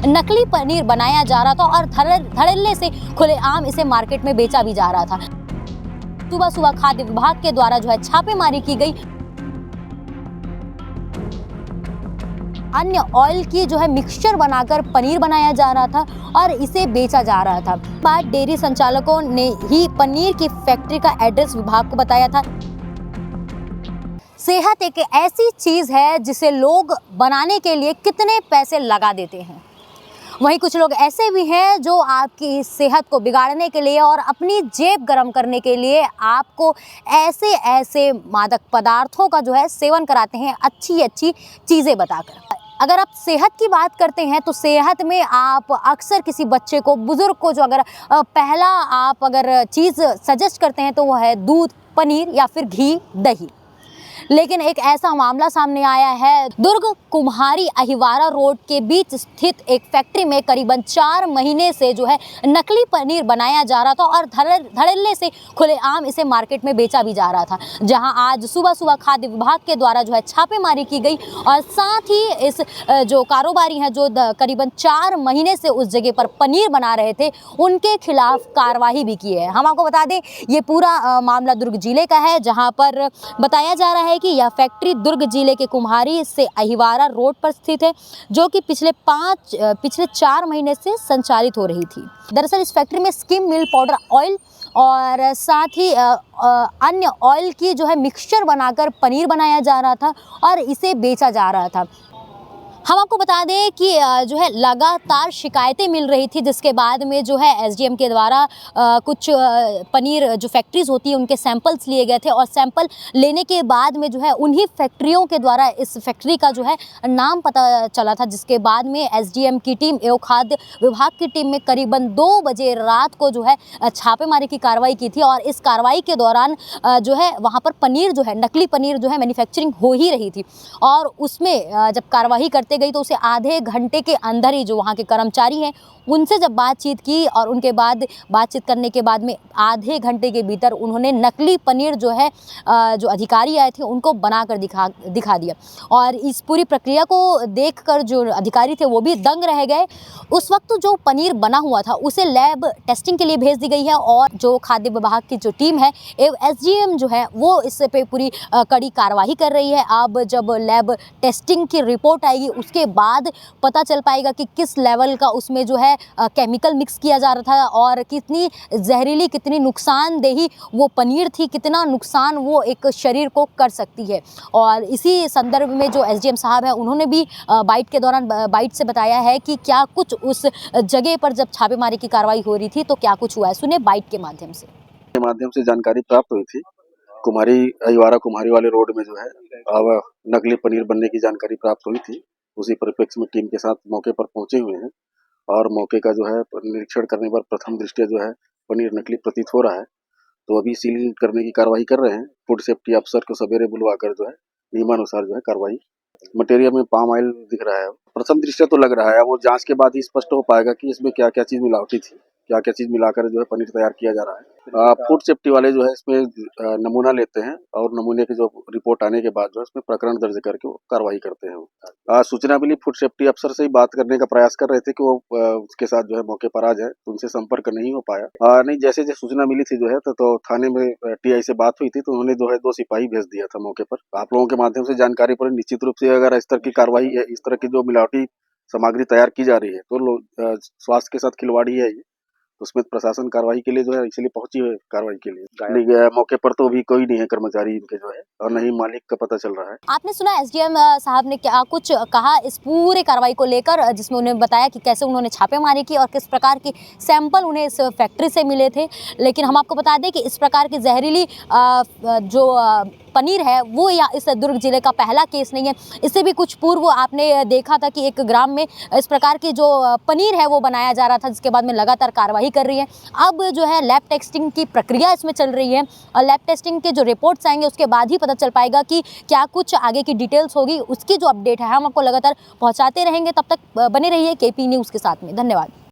नकली पनीर बनाया जा रहा था और धड़ल्ले से खुलेआम इसे मार्केट में बेचा भी जा रहा था। सुबह सुबह खाद्य विभाग के द्वारा जो है छापेमारी की गई। अन्य ऑयल की जो है मिक्सचर बनाकर पनीर बनाया जा रहा था और इसे बेचा जा रहा था। बाद डेयरी संचालकों ने ही पनीर की फैक्ट्री का एड्रेस विभाग को बताया था। सेहत एक ऐसी चीज है जिसे लोग बनाने के लिए कितने पैसे लगा देते हैं। वहीं कुछ लोग ऐसे भी हैं जो आपकी सेहत को बिगाड़ने के लिए और अपनी जेब गर्म करने के लिए आपको ऐसे ऐसे मादक पदार्थों का जो है सेवन कराते हैं, अच्छी अच्छी चीज़ें बताकर। अगर आप सेहत की बात करते हैं तो सेहत में आप अक्सर किसी बच्चे को, बुजुर्ग को जो अगर पहला आप अगर चीज़ सजेस्ट करते हैं तो वो है दूध, पनीर या फिर घी, दही। लेकिन एक ऐसा मामला सामने आया है। दुर्ग कुम्हारी अहिवारा रोड के बीच स्थित एक फैक्ट्री में करीबन 4 महीने से जो है नकली पनीर बनाया जा रहा था और धड़ल्ले से खुलेआम इसे मार्केट में बेचा भी जा रहा था। जहां आज सुबह सुबह खाद्य विभाग के द्वारा जो है छापेमारी की गई और साथ ही इस जो कारोबारी हैं जो करीबन 4 महीने से उस जगह पर पनीर बना रहे थे, उनके खिलाफ कार्रवाई भी की है। हम आपको बता दें ये पूरा मामला दुर्ग जिले का है, जहाँ पर बताया जा रहा है कि यह फैक्ट्री दुर्ग जिले के कुम्हारी से अहिवारा रोड पर स्थित है, जो कि पिछले 4 महीने से संचालित हो रही थी। दरअसल इस फैक्ट्री में स्किम मिल्क पाउडर ऑयल और साथ ही अन्य ऑयल की जो है मिक्सचर बनाकर पनीर बनाया जा रहा था और इसे बेचा जा रहा था। हम आपको बता दें कि जो है लगातार शिकायतें मिल रही थी, जिसके बाद में जो है एसडीएम के द्वारा कुछ पनीर जो फैक्ट्रीज़ होती है उनके सैंपल्स लिए गए थे और सैंपल लेने के बाद में जो है उन्हीं फैक्ट्रियों के द्वारा इस फैक्ट्री का जो है नाम पता चला था, जिसके बाद में एसडीएम की टीम एवं खाद्य विभाग की टीम में करीबन 2 बजे रात को जो है छापेमारी की कार्रवाई की थी। और इस कार्रवाई के दौरान जो है वहाँ पर पनीर जो है, नकली पनीर जो है मैन्युफैक्चरिंग हो ही रही थी और उसमें जब कार्रवाई करते गई तो उसे आधे घंटे के अंदर ही जो वहाँ के कर्मचारी हैं उनसे जब बातचीत की और उनके बाद बातचीत करने के बाद में आधे घंटे के भीतर उन्होंने नकली पनीर जो है जो अधिकारी आए थे उनको बनाकर दिखा दिया। और इस पूरी प्रक्रिया को देखकर जो अधिकारी थे वो भी दंग रह गए। उस वक्त जो पनीर बना हुआ था उसे लैब टेस्टिंग के लिए भेज दी गई है और जो खाद्य विभाग की जो टीम है एवं एसडीएम जो है वो इस पे पूरी कड़ी कार्रवाई कर रही है। अब जब लैब टेस्टिंग की रिपोर्ट आएगी उसके बाद पता चल पाएगा कि किस लेवल का उसमें जो है केमिकल मिक्स किया जा रहा था और कितनी जहरीली, कितनी नुकसानदेही वो पनीर थी, कितना नुकसान वो एक शरीर को कर सकती है। और इसी संदर्भ में जो एसडीएम साहब हैं उन्होंने भी बाइट के दौरान बाइट से बताया है कि क्या कुछ उस जगह पर जब छापेमारी की कार्रवाई हो रही थी तो क्या कुछ हुआ है। सुने बाइट के माध्यम से जानकारी प्राप्त हुई थी। कुम्हारी अहिवारा कुम्हारी वाले रोड में जो है अब नकली पनीर बनने की जानकारी प्राप्त हुई थी। उसी परिप्रेक्ष्य में टीम के साथ मौके पर पहुंचे हुए हैं और मौके का जो है निरीक्षण करने पर प्रथम दृष्टया जो है पनीर नकली प्रतीत हो रहा है। तो अभी सील करने की कार्रवाई कर रहे हैं। फूड सेफ्टी अफसर को सवेरे बुलवाकर जो है नियमानुसार जो है कार्रवाई। मटेरियल में पाम ऑयल दिख रहा है। प्रथम दृष्टया तो लग रहा है, वो जांच के बाद ही स्पष्ट हो पाएगा कि इसमें क्या क्या चीज मिलावटी थी, क्या क्या चीज मिलाकर जो है पनीर तैयार किया जा रहा है। फूड सेफ्टी वाले जो है इसमें नमूना लेते हैं और नमूने की जो रिपोर्ट आने के बाद जो है इसमें प्रकरण दर्ज करके वो कार्रवाई करते हैं। सूचना मिली, फूड सेफ्टी अफसर से ही बात करने का प्रयास कर रहे थे कि वो उसके साथ जो है मौके पर आ जाए, तो उनसे संपर्क नहीं हो पाया। नहीं, जैसे जैसे सूचना मिली थी जो है तो थाने में टीआई से बात हुई थी तो उन्होंने जो है 2 सिपाही भेज दिया था मौके पर। आप लोगों के माध्यम से जानकारी पर निश्चित रूप से अगर इस तरह की कार्रवाई, इस तरह की जो मिलावटी सामग्री तैयार की जा रही है तो स्वास्थ्य के साथ खिलवाड़ ही है ये। उसमें प्रशासन कार्रवाई के लिए जो है इसलिए पहुंची है कार्रवाई के लिए। नहीं गया मौके पर तो अभी कोई नहीं है कर्मचारी इनके जो है और नहीं मालिक का पता चल रहा है। आपने सुना एसडीएम साहब ने क्या कुछ कहा इस पूरे कार्रवाई को लेकर, जिसमें उन्होंने बताया कि कैसे उन्होंने छापेमारी की और किस प्रकार के सैंपल उन्हें इस फैक्ट्री से मिले थे। लेकिन हम आपको बता दें कि इस प्रकार की जहरीली जो पनीर है वो या इस दुर्ग जिले का पहला केस नहीं है। इससे भी कुछ पूर्व आपने देखा था कि एक ग्राम में इस प्रकार की जो पनीर है वो बनाया जा रहा था, जिसके बाद में लगातार कार्रवाई कर रही है। अब जो है लैब टेस्टिंग की प्रक्रिया इसमें चल रही है और लैब टेस्टिंग के जो रिपोर्ट्स आएंगे उसके बाद ही पता चल पाएगा कि क्या कुछ आगे की डिटेल्स होगी। उसकी जो अपडेट है हम आपको लगातार पहुंचाते रहेंगे। तब तक बने रहिए केपी न्यूज़ के साथ में। धन्यवाद।